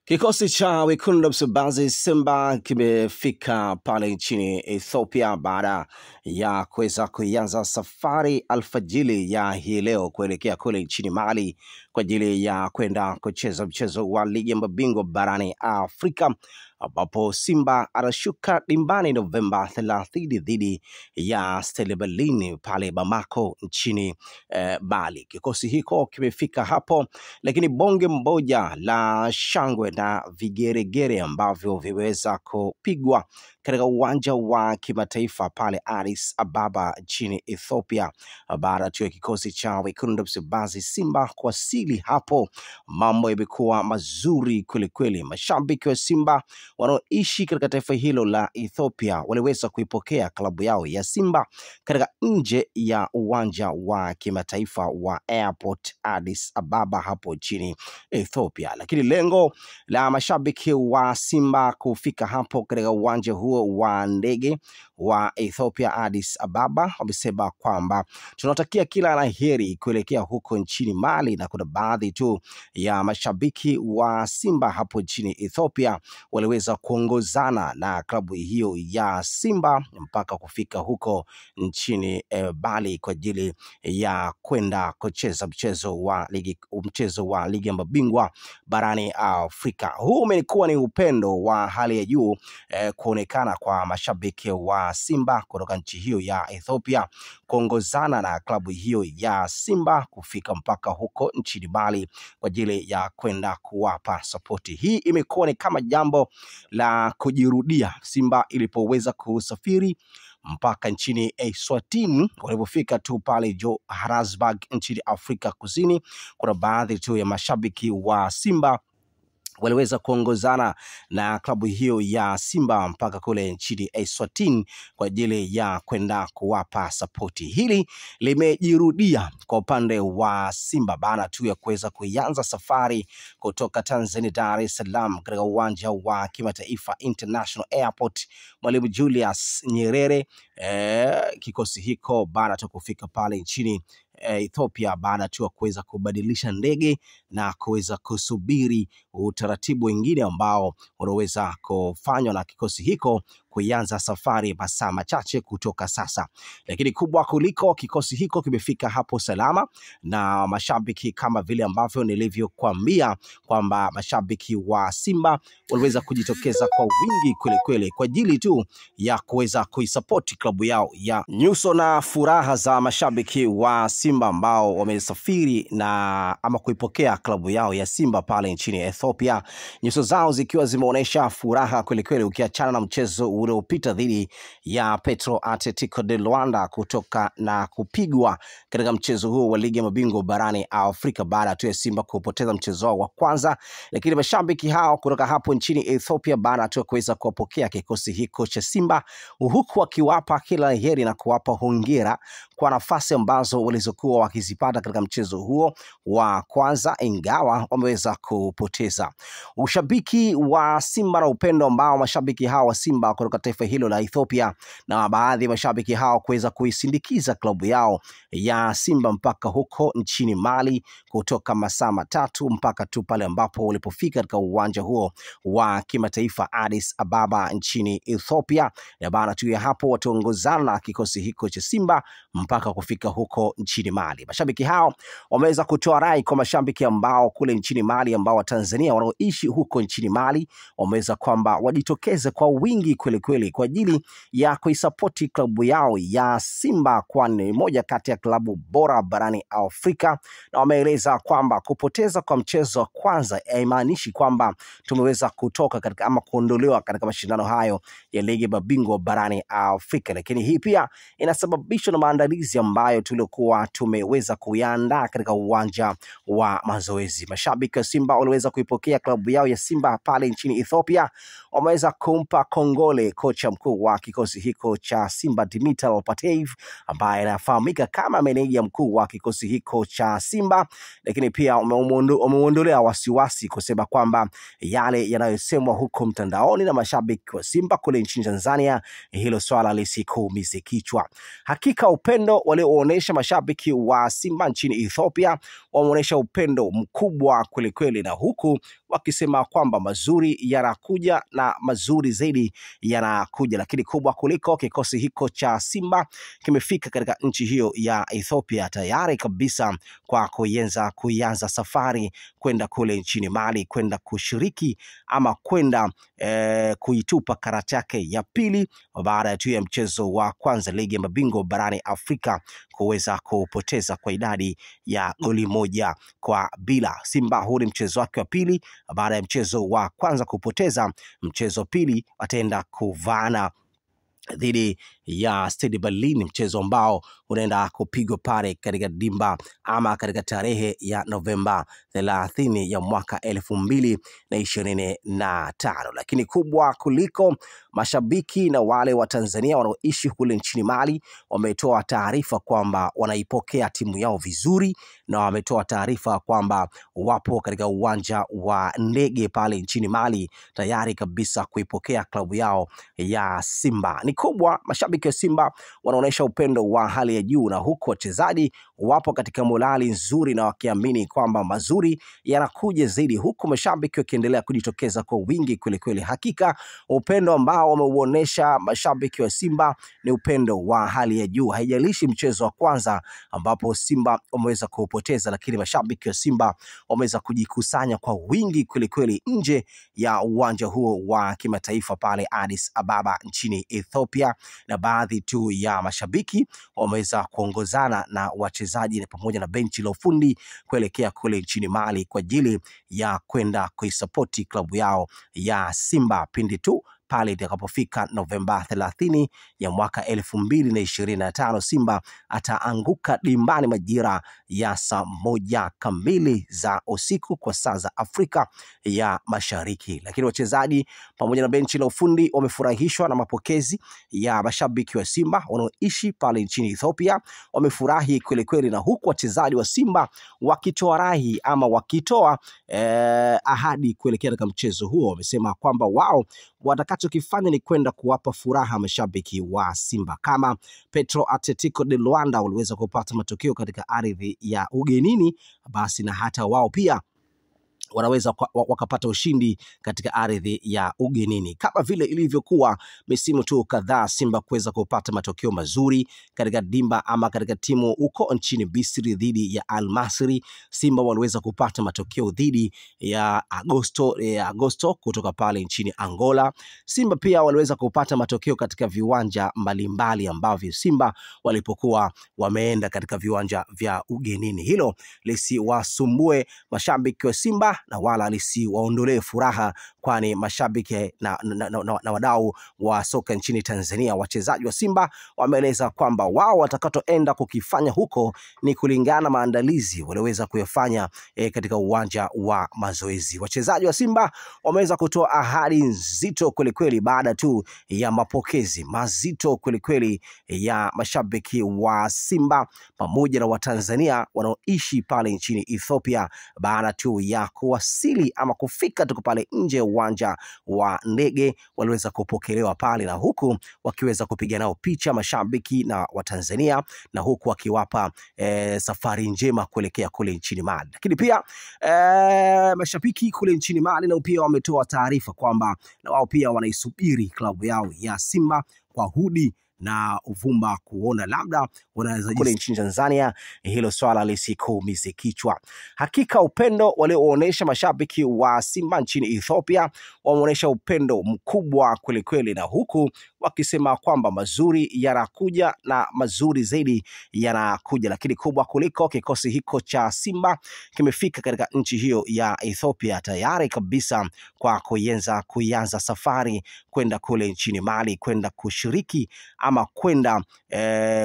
Kikosi cha wekundu Msimbazi Simba kimefika pale nchini Ethiopia baada ya kuweza kuanza safari alfajili ya hii leo kuelekea kule nchini Mali kwa ajili ya kwenda kucheza mchezo wa ligi ya mabingwa barani Afrika, ambapo Simba anashuka dimbani Novemba 30 dhidi ya Stade Malien pale Bamako nchini Mali. Kikosi hiko kimefika hapo, lakini bonge mmoja la shangwe na vigeregere ambavyo viweza kupigwa katika uwanja wa kimataifa pale Addis Ababa nchini Ethiopia baada ya kikosi cha wekundu Msimbazi Simba kuwasili hapo. Mambo yamekuwa mazuri kweli. Mashabiki wa Simba wanaoishi katika taifa hilo la Ethiopia waliweza kuipokea klabu yao ya Simba katika nje ya uwanja wa kimataifa wa Airport Addis Ababa hapo nchini Ethiopia. Lakini lengo la mashabiki wa Simba kufika hapo katika uwanja huo wa ndege wa Ethiopia Addis Ababa, wamesema kwamba tunatakia kila la heri kuelekea huko nchini Mali, na kuna baadhi tu ya mashabiki wa Simba hapo nchini Ethiopia waliweza kuongozana na klabu hiyo ya Simba mpaka kufika huko nchini Mali kwa ajili ya kwenda kucheza mchezo wa ligi ya mabingwa barani Afrika. Huu umekuwa ni upendo wa hali ya juu kuonekana kwa mashabiki wa Simba kutoka nchi hiyo ya Ethiopia kuongozana na klabu hiyo ya Simba kufika mpaka huko nchini Mali kwa ajili ya kwenda kuwapa sapoti. Hii imekuwa ni kama jambo la kujirudia Simba ilipoweza kusafiri mpaka nchini Eswatini. Walipofika tu pale Johannesburg nchini Afrika Kusini, kuna baadhi tu ya mashabiki wa Simba waliweza kuongozana na klabu hiyo ya Simba mpaka kule nchini Eswatini kwa ajili ya kwenda kuwapa sapoti. Hili limejirudia kwa upande wa Simba baada tu ya kuweza kuanza safari kutoka Tanzania Dar es Salaam katika uwanja wa kimataifa International Airport Mwalimu Julius Nyerere. Kikosi hiko baada tu kufika pale nchini Ethiopia baada tu kuweza kubadilisha ndege na kuweza kusubiri utaratibu wengine ambao unaweza kufanywa na kikosi hiko kuanza safari masaa machache kutoka sasa. Lakini kubwa kuliko, kikosi hiko kimefika hapo salama, na mashabiki kama vile ambavyo nilivyokuambia kwamba mashabiki wa Simba waliweza kujitokeza kwa wingi kweli kwa ajili tu ya kuweza kuisupport klabu yao ya. Nyuso na furaha za mashabiki wa Simba ambao wamesafiri na ama kuipokea klabu yao ya Simba pale nchini Ethiopia, nyuso zao zikiwa zimeonyesha furaha kweli ukiachana na mchezo uliopita dhidi ya Petro Atletico de Luanda kutoka na kupigwa katika mchezo huo wa ligi ya mabingwa barani Afrika baada tu ya Simba kupoteza mchezo wao wa kwanza. Lakini mashabiki hao kutoka hapo nchini Ethiopia baada tu kuweza kuwapokea kikosi hiko cha Simba, huku wakiwapa kila heri na kuwapa hongera kwa nafasi ambazo walizokuwa wakizipata katika mchezo huo wa kwanza, ingawa wameweza kupoteza. Ushabiki wa Simba na upendo ambao mashabiki hao wa Simba kutoka taifa hilo la Ethiopia na baadhi ya mashabiki hao kuweza kuisindikiza klabu yao ya Simba mpaka huko nchini Mali, kutoka masaa matatu mpaka tu pale ambapo walipofika katika uwanja huo wa kimataifa Addis Ababa nchini Ethiopia. Na baada tu ya hapo wataongozana na kikosi hiko cha Simba mpaka kufika huko nchini Mali. Mashabiki hao wameweza kutoa rai kwa mashabiki ambao kule nchini Mali, ambao wa Tanzania wanaoishi huko nchini Mali, wameweza kwamba wajitokeze kwa wingi kweli kwa ajili ya kuisupport klabu yao ya Simba, kwani moja kati ya klabu bora barani Afrika. Na wameeleza kwamba kupoteza kwa mchezo wa kwanza haimaanishi kwamba tumeweza kutoka katika ama kuondolewa katika mashindano hayo ya ligi mabingwa barani Afrika, lakini hii pia inasababishwa na maandalizi ambayo tulikuwa tumeweza kuyaandaa katika uwanja wa mazoezi. Mashabiki wa Simba waliweza kuipokea klabu yao ya Simba pale nchini Ethiopia, wameweza kumpa kongole kocha mkuu wa kikosi hiko cha Simba Dimitar Pantev, ambaye anafahamika kama meneja mkuu wa kikosi hiko cha Simba, lakini pia umeondolea wasiwasi kusema kwamba yale yanayosemwa huko mtandaoni na mashabiki wa Simba kule nchini Tanzania, hilo swala lisikuumize kichwa. Hakika upendo walioonyesha mashabiki wa Simba nchini Ethiopia wameonyesha upendo mkubwa kweli kweli, na huku wakisema kwamba mazuri yanakuja na mazuri zaidi yanakuja, lakini kubwa kuliko kikosi hiko cha Simba kimefika katika nchi hiyo ya Ethiopia tayari kabisa kwa kuanza safari kwenda kule nchini Mali, kwenda kushiriki ama kwenda kuitupa karata yake ya pili baada tu ya mchezo wa kwanza ligi ya mabingwa barani Afrika kuweza kupoteza kwa idadi ya goli 1-0. Simba huu ni mchezo wake wa pili baada ya mchezo wa kwanza kupoteza. Mchezo pili ataenda kuvana dhidi ya Stade Berlin, mchezo ambao unaenda kupigwa pale katika dimba ama katika tarehe ya Novemba 30 ya mwaka 2025. Lakini kubwa kuliko, mashabiki na wale wa Tanzania wanaoishi kule nchini Mali wametoa taarifa kwamba wanaipokea timu yao vizuri, na wametoa taarifa kwamba wapo katika uwanja wa ndege pale nchini Mali tayari kabisa kuipokea klabu yao ya Simba. Ni kubwa, mashabiki wa Simba wanaonyesha upendo wa hali ya juu, na huku wachezaji wapo katika morali nzuri na wakiamini kwamba mazuri yanakuja zaidi, huku mashabiki wakiendelea kujitokeza kwa wingi kweli kweli. Hakika upendo ambao wameuonesha mashabiki wa Simba ni upendo wa hali ya juu. Haijalishi mchezo wa kwanza ambapo Simba wameweza kupoteza, lakini mashabiki wa Simba wameweza kujikusanya kwa wingi kweli kweli nje ya uwanja huo wa kimataifa pale Addis Ababa nchini Ethiopia, na baadhi tu ya mashabiki wameweza kuongozana na wachezaji na pamoja na benchi la ufundi kuelekea kule nchini Mali kwa ajili ya kwenda kuisapoti klabu yao ya Simba pindi tu pale itakapofika Novemba 30 ya mwaka 2025. Simba ataanguka dimbani majira ya saa 1 kamili za usiku kwa saa za Afrika ya Mashariki. Lakini wachezaji pamoja na benchi la ufundi wamefurahishwa na mapokezi ya mashabiki wa Simba wanaoishi pale nchini Ethiopia. Wamefurahi kweli kweli, na huku wachezaji wa Simba wakitoa rai ama wakitoa ahadi kuelekea katika mchezo huo. Wamesema kwamba wao watakachokifanya ni kwenda kuwapa furaha mashabiki wa Simba. Kama Petro Atletico de Luanda waliweza kupata matokeo katika ardhi ya ugenini, basi na hata wao pia wanaweza wakapata ushindi katika ardhi ya ugenini, kama vile ilivyokuwa misimu tu kadhaa Simba kuweza kupata matokeo mazuri katika dimba ama katika timu uko nchini Misri dhidi ya Al Masry. Simba waliweza kupata matokeo dhidi ya Agosto kutoka pale nchini Angola. Simba pia waliweza kupata matokeo katika viwanja mbalimbali ambavyo Simba walipokuwa wameenda katika viwanja vya ugenini. Hilo lisiwasumbue mashabiki wa Simba na wala lisiwaondolee furaha, kwani mashabiki na wadau wa soka nchini Tanzania, wachezaji wa Simba wameeleza kwamba wao watakatoenda kukifanya huko ni kulingana maandalizi waliweza kuyafanya katika uwanja wa mazoezi. Wachezaji wa Simba wameweza kutoa ahadi nzito kweli kweli baada tu ya mapokezi mazito kweli kweli ya mashabiki wa Simba pamoja na Watanzania wanaoishi pale nchini Ethiopia baada tu ya kuwasili ama kufika tuko pale nje ya uwanja wa ndege. Waliweza kupokelewa pale, na huku wakiweza kupiga nao picha mashabiki na Watanzania, na huku wakiwapa safari njema kuelekea kule nchini Mali. Lakini pia mashabiki kule nchini Mali na pia wametoa taarifa kwamba na wao pia wanaisubiri klabu yao ya Simba kwa hudi na uvumba kuona labda wanaweza kule nchini Tanzania. Hilo swala lisikuumize kichwa. Hakika upendo walioonyesha mashabiki wa Simba nchini Ethiopia wameonyesha upendo mkubwa kweli kweli, na huku wakisema kwamba mazuri yanakuja na mazuri zaidi yanakuja. Lakini kubwa kuliko, kikosi hiko cha Simba kimefika katika nchi hiyo ya Ethiopia tayari kabisa kwa kuanza safari kwenda kule nchini Mali, kwenda kushiriki ama ama kwenda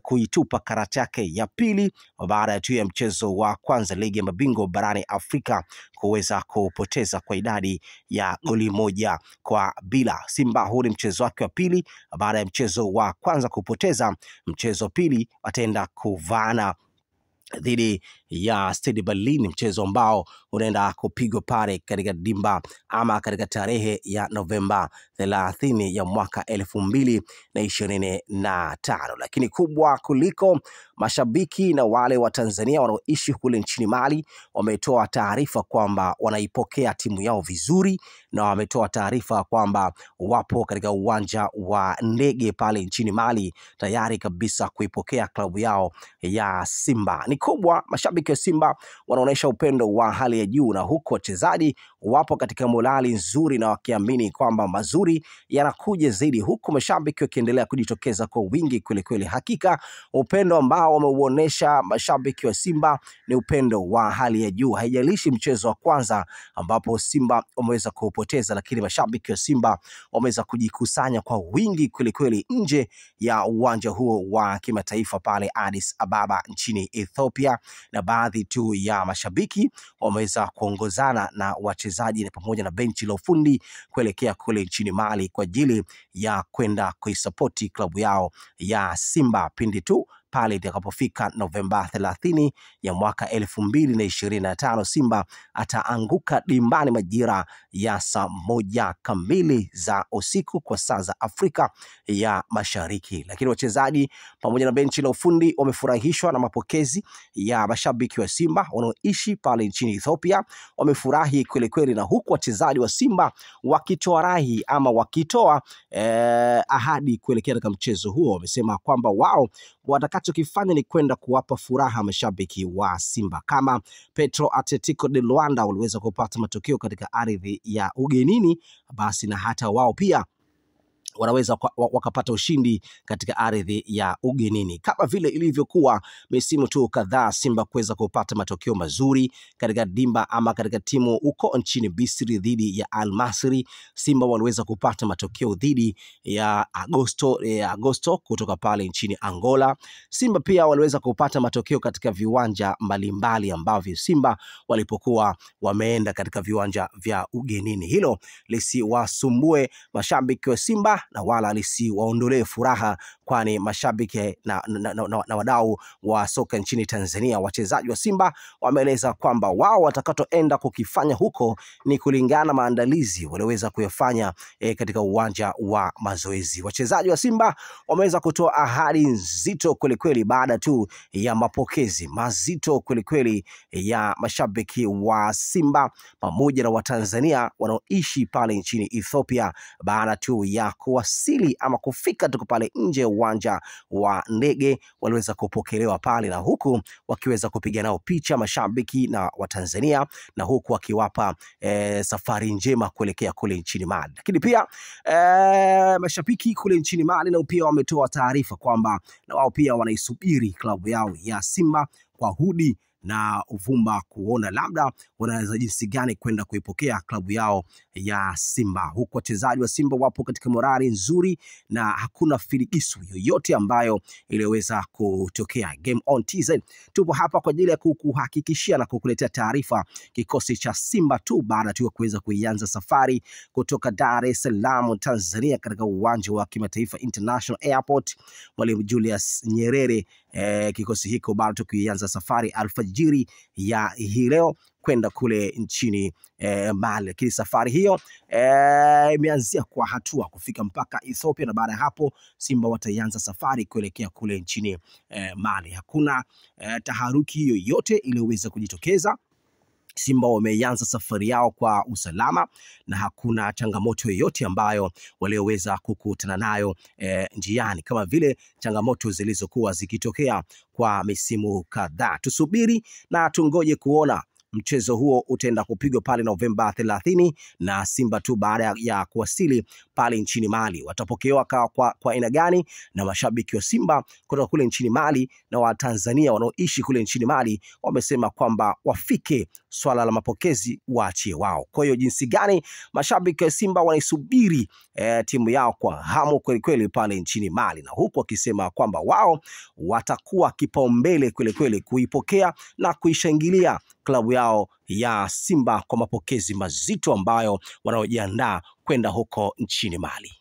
kuitupa karata yake ya pili baada tu ya mchezo wa kwanza ligi ya mabingwa barani Afrika kuweza kupoteza kwa idadi ya goli 1-0. Simba huu ni mchezo wake wa pili baada ya mchezo wa kwanza kupoteza. Mchezo pili wataenda kuvana dhidi ya Stade Berlin, mchezo ambao unaenda kupigwa pale katika dimba ama katika tarehe ya Novemba 30 ya mwaka 2025. Lakini kubwa kuliko mashabiki na wale wa Tanzania wanaoishi kule nchini Mali wametoa taarifa kwamba wanaipokea timu yao vizuri, na wametoa taarifa kwamba wapo katika uwanja wa ndege pale nchini Mali tayari kabisa kuipokea klabu yao ya Simba. Ni kubwa, mashabiki wa Simba wanaonesha upendo wa hali ya juu, na huko wachezaji wapo katika morali nzuri na wakiamini kwamba mazuri yanakuja zaidi, huku mashabiki wakiendelea kujitokeza kwa wingi kweli. Hakika upendo ambao wameuonesha mashabiki wa Simba ni upendo wa hali ya juu. Haijalishi mchezo wa kwanza ambapo Simba wameweza kupoteza, lakini mashabiki wa Simba wameweza kujikusanya kwa wingi kweli nje ya uwanja huo wa kimataifa pale Addis Ababa nchini Ethiopia, na baadhi tu ya mashabiki wameweza kuongozana na wachezaji na pamoja na benchi la ufundi kuelekea kule nchini Mali kwa ajili ya kwenda kuisapoti klabu yao ya Simba pindi tu pale itakapofika Novemba 30 ya mwaka 2025. Simba ataanguka dimbani majira ya saa 1 kamili za usiku kwa saa za Afrika ya Mashariki. Lakini wachezaji pamoja na benchi la ufundi wamefurahishwa na mapokezi ya mashabiki wa Simba wanaoishi pale nchini Ethiopia. Wamefurahi kweli, na huku wachezaji wa Simba wakitoa rai ama wakitoa ahadi kuelekea katika mchezo huo. Wamesema kwamba wao watakachokifanya ni kwenda kuwapa furaha mashabiki wa Simba. Kama Petro Atletico de Luanda waliweza kupata matokeo katika ardhi ya ugenini, basi na hata wao pia wanaweza wakapata ushindi katika ardhi ya ugenini, kama vile ilivyokuwa misimu tu kadhaa Simba kuweza kupata matokeo mazuri katika dimba ama katika timu uko nchini Misri dhidi ya Al Masry. Simba waliweza kupata matokeo dhidi ya Agosto kutoka pale nchini Angola. Simba pia waliweza kupata matokeo katika viwanja mbalimbali ambavyo Simba walipokuwa wameenda katika viwanja vya ugenini. Hilo lisiwasumbue mashabiki wa Simba na wala lisiwaondolee furaha, kwani mashabiki na wadau wa soka nchini Tanzania, wachezaji wa Simba wameeleza kwamba wao watakatoenda kukifanya huko ni kulingana maandalizi waliweza kuyafanya katika uwanja wa mazoezi. Wachezaji wa Simba wameweza kutoa ahadi nzito kweli baada tu ya mapokezi mazito kweli ya mashabiki wa Simba pamoja na Watanzania wanaoishi pale nchini Ethiopia baada tu ya kuwasili ama kufika tuko pale nje ya uwanja wa ndege. Waliweza kupokelewa pale na huku wakiweza kupiga nao picha mashabiki na Watanzania, na huku wakiwapa safari njema kuelekea kule nchini Mali. Lakini pia mashabiki kule nchini Mali na pia wametoa taarifa kwamba na wao pia wanaisubiri klabu yao ya Simba kwa hudi na uvumba kuona labda wanaweza jinsi gani kwenda kuipokea klabu yao ya Simba. Huku wachezaji wa Simba wapo katika morali nzuri na hakuna filigisu yoyote ambayo iliweza kutokea. Game on TZ tupo hapa kwa ajili ya kukuhakikishia na kukuletea taarifa kikosi cha Simba tu baada tu ya kuweza kuianza safari kutoka Dar es Salaam Tanzania katika uwanja wa kimataifa International Airport Mwalimu Julius Nyerere. Kikosi hiko baada tu kuianza safari alfajiri ya hii leo kwenda kule nchini Mali. Lakini safari hiyo imeanzia kwa hatua kufika mpaka Ethiopia, na baada ya hapo Simba wataianza safari kuelekea kule nchini Mali. Hakuna taharuki yoyote iliyoweza kujitokeza. Simba wameanza safari yao kwa usalama na hakuna changamoto yoyote ambayo walioweza kukutana nayo njiani, kama vile changamoto zilizokuwa zikitokea kwa misimu kadhaa. Tusubiri na tungoje kuona Mchezo huo utaenda kupigwa pale Novemba 30 na Simba tu baada ya kuwasili pale nchini Mali. Watapokewa kwa aina gani na mashabiki wa Simba kutoka kule nchini Mali na wa Tanzania wanaoishi kule nchini Mali wamesema kwamba wafike, swala la mapokezi waachie wao. Kwa hiyo jinsi gani mashabiki wa Simba wanaisubiri timu yao kwa hamu kweli kweli pale nchini Mali, na huku wakisema kwamba wao watakuwa kipaumbele kweli kweli kuipokea na kuishangilia klabu yao ya Simba kwa mapokezi mazito ambayo wanaojiandaa kwenda huko nchini Mali.